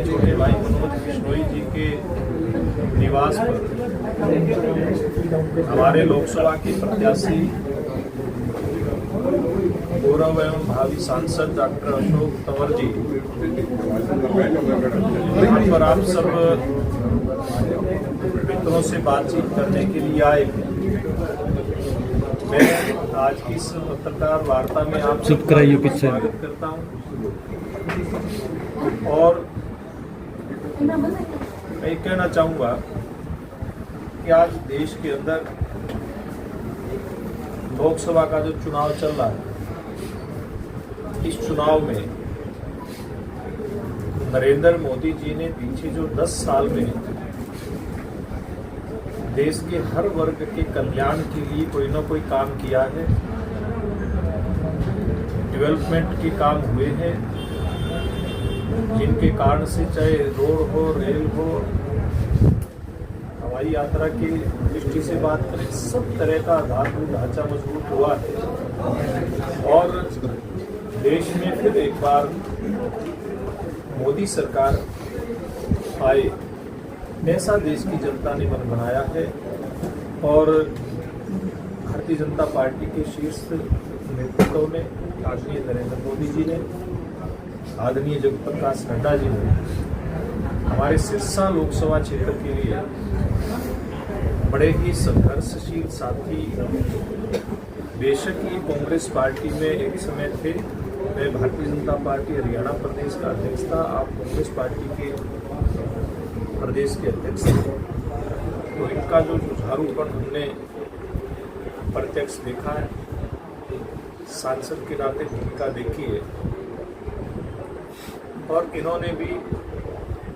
हमारे छोटे भाई मनोज बिश्नोई जी के निवास पर हमारे लोकसभा के प्रत्याशी गौरव एवं भावी सांसद डॉक्टर अशोक तंवर जी यहाँ पर आप सब मित्रों से बातचीत करने के लिए आए। मैं आज की इस पत्रकार वार्ता में आप सबका स्वागत करता हूँ और मैं ये कहना चाहूँगा कि आज देश के अंदर लोकसभा का जो चुनाव चल रहा है, इस चुनाव में नरेंद्र मोदी जी ने पीछे जो 10 साल में देश के हर वर्ग के कल्याण के लिए कोई ना कोई काम किया है। डेवलपमेंट के काम हुए हैं जिनके कारण से चाहे रोड हो, रेल हो, हवाई यात्रा की दृष्टि से बात करें, सब तरह का आधारभूत ढांचा मजबूत हुआ है और देश में फिर एक बार मोदी सरकार आए ऐसा देश की जनता ने मन बनाया है और भारतीय जनता पार्टी के शीर्ष नेतृत्व ने, आदरणीय नरेंद्र मोदी जी ने, आदरणीय जगत प्रकाश नड्डा जी ने हमारे सिरसा लोकसभा क्षेत्र के लिए बड़े ही संघर्षशील साथी, बेशक ये कांग्रेस पार्टी में एक समय थे, मैं भारतीय जनता पार्टी हरियाणा प्रदेश का अध्यक्ष था, आप कांग्रेस पार्टी के प्रदेश के अध्यक्ष थे, तो इनका जो जुझारूपन हमने प्रत्यक्ष देखा है, सांसद के नाते भूमिका देखी है और इन्होंने भी,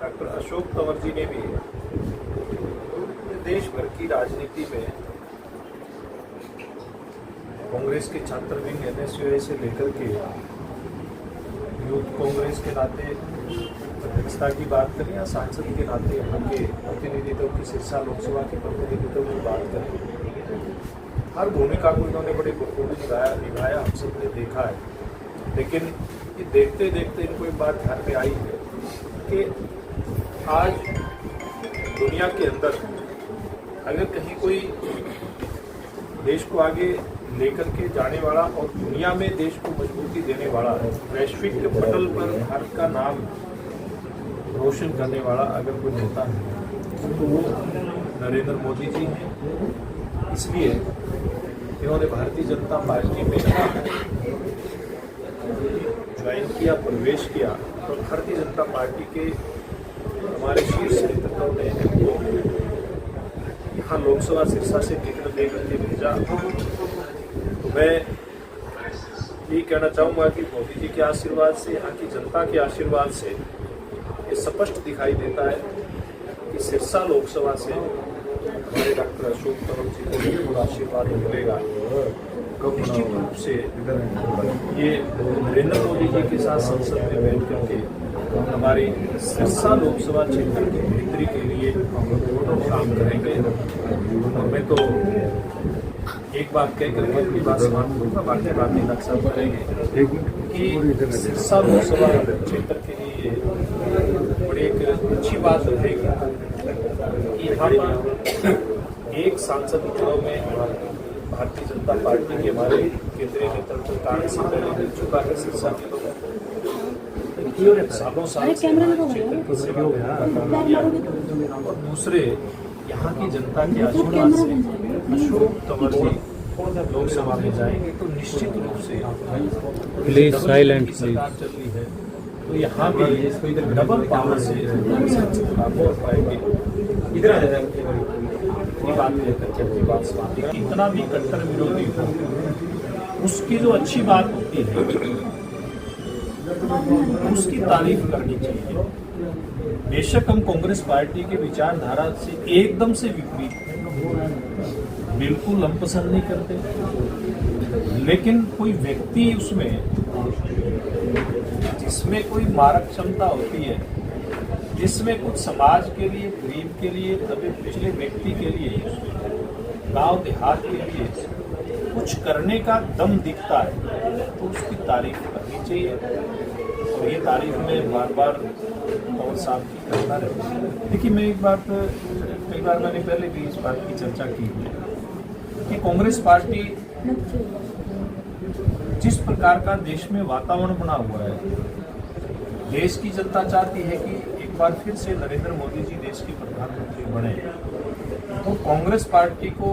डॉक्टर अशोक तंवर जी ने भी देश भर की राजनीति में कांग्रेस के छात्र विंग NSUI से लेकर के यूथ कांग्रेस के नाते अध्यक्षता की बात करें या सांसद के नाते यहाँ के प्रतिनिधित्व की, सिरसा लोकसभा के प्रतिनिधित्व की बात करें, हर भूमिका को इन्होंने बड़े बखूबी निभाया, हम सब ने देखा है। लेकिन ये देखते देखते इनको एक बात ध्यान में आई है कि आज दुनिया के अंदर अगर कहीं कोई देश को आगे लेकर के जाने वाला और दुनिया में देश को मजबूती देने वाला, वैश्विक पटल पर भारत का नाम रोशन करने वाला अगर कोई नेता है तो वो नरेंद्र मोदी जी हैं। इसलिए इन्होंने भारतीय जनता पार्टी में ज्वाइन किया, प्रवेश किया और भारतीय जनता पार्टी के हमारे शीर्ष नेतृत्व ने यहाँ लोकसभा सिरसा से टिकट देकर के भेजा। तो मैं ये कहना चाहूँगा कि मोदी जी के आशीर्वाद से, यहाँ की जनता के आशीर्वाद से ये स्पष्ट दिखाई देता है कि सिरसा लोकसभा से हमारे डॉक्टर अशोक तंवर जी को बिल्कुल आशीर्वाद मिलेगा। निश्चित रूप से ये नरेंद्र मोदी जी के साथ संसद में बैठ करके हमारी सिरसा लोकसभा क्षेत्र की बेहतरी के लिए काम करेंगे। और मैं तो एक बात कह करके अपनी बात समाप्त करूँगा, बाकी बातें नक्शा करेंगे कि सिरसा लोकसभा क्षेत्र के लिए बड़ी एक अच्छी बात रहेगी कि यहाँ पर एक सांसद चुनाव में भारतीय जनता पार्टी के हमारे केंद्रीय नेतृत्व कार्य से पहले मिल चुका है सिरसा के लोगों को, सालों साल क्षेत्र की सेवा और दूसरे यहाँ की जनता के आशीर्वाद से अशोक तंवर जी लोकसभा में जाएंगे तो निश्चित रूप से साइलेंट सरकार चल रही है तो यहाँ भी डबल पावर से पाएंगे। बात लेकर के अपनी बात समाप्त, कितना भी कट्टर विरोधी हो उसकी जो अच्छी बात होती है उसकी तारीफ करनी चाहिए। बेशक हम कांग्रेस पार्टी के विचारधारा से एकदम से विपरीत हैं, बिल्कुल हम पसंद नहीं करते, लेकिन कोई व्यक्ति उसमें जिसमें कोई मारक क्षमता होती है, जिसमें कुछ समाज के लिए, गरीब के लिए, दबे पिछले व्यक्ति के लिए, गांव देहात के लिए कुछ करने का दम दिखता है तो उसकी तारीफ करनी चाहिए। और ये तारीफ मैं बार बार और साहब की करता रहे। देखिए, मैं एक बात, कई बार मैंने पहले भी इस बात की चर्चा की है कि कांग्रेस पार्टी जिस प्रकार का देश में वातावरण बना हुआ है, देश की जनता चाहती है कि एक बार फिर से नरेंद्र मोदी जी देश के प्रधानमंत्री बने, तो कांग्रेस पार्टी को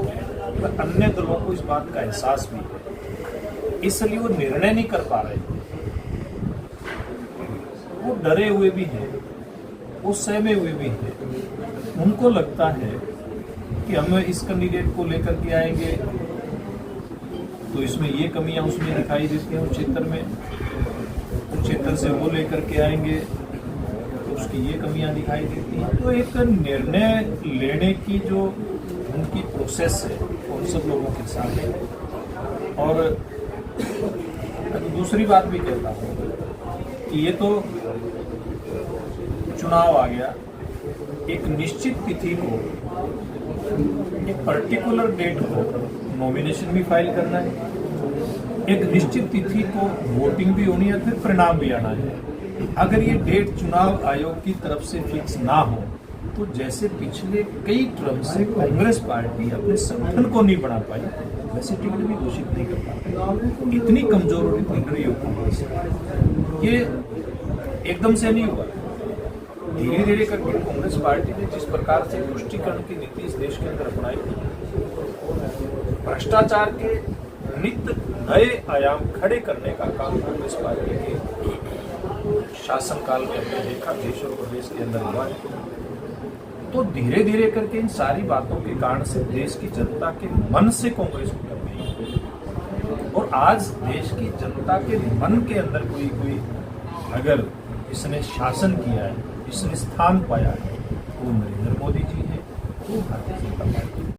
अन्य दलों को इस बात का एहसास भी है, इसलिए वो निर्णय नहीं कर पा रहे, वो डरे हुए भी हैं, वो सहमे हुए भी हैं। उनको लगता है कि हम इस कैंडिडेट को लेकर के आएंगे तो इसमें ये कमियां उसमें दिखाई देती हैं उस क्षेत्र में, उस क्षेत्र से वो लेकर के आएंगे तो उसकी ये कमियां दिखाई देती हैं। तो एक निर्णय लेने की जो उनकी प्रोसेस है उन सब लोगों के सामने। और दूसरी बात भी कहता हूँ कि ये तो चुनाव आ गया, एक निश्चित तिथि को, एक पर्टिकुलर डेट को नॉमिनेशन भी फाइल करना है, एक निश्चित तिथि को वोटिंग भी होनी है, फिर परिणाम भी आना है। अगर ये डेट चुनाव आयोग की तरफ से फिक्स ना हो तो जैसे पिछले कई टर्म से कांग्रेस पार्टी अपने संगठन को नहीं बना पाई, वैसे टिकट भी घोषित नहीं कर पाई। इतनी कमजोर और इतनी डरी हो कांग्रेस, ये एकदम से नहीं हुआ। धीरे धीरे करके कांग्रेस पार्टी ने जिस प्रकार से तुष्टीकरण की नीति इस देश के अंदर अपनाई थी, भ्रष्टाचार के नित्य नए आयाम खड़े करने का काम कांग्रेस पार्टी के शासनकाल में हमने देखा, देश और प्रदेश के अंदर हुआ है। तो धीरे धीरे करके इन सारी बातों के कारण से देश की जनता के मन से कांग्रेस उतर गई, और आज देश की जनता के मन के अंदर कोई अगर इसने शासन किया है, इसने स्थान पाया है, वो नरेंद्र मोदी जी है, वो भारतीय जनता पार्टी।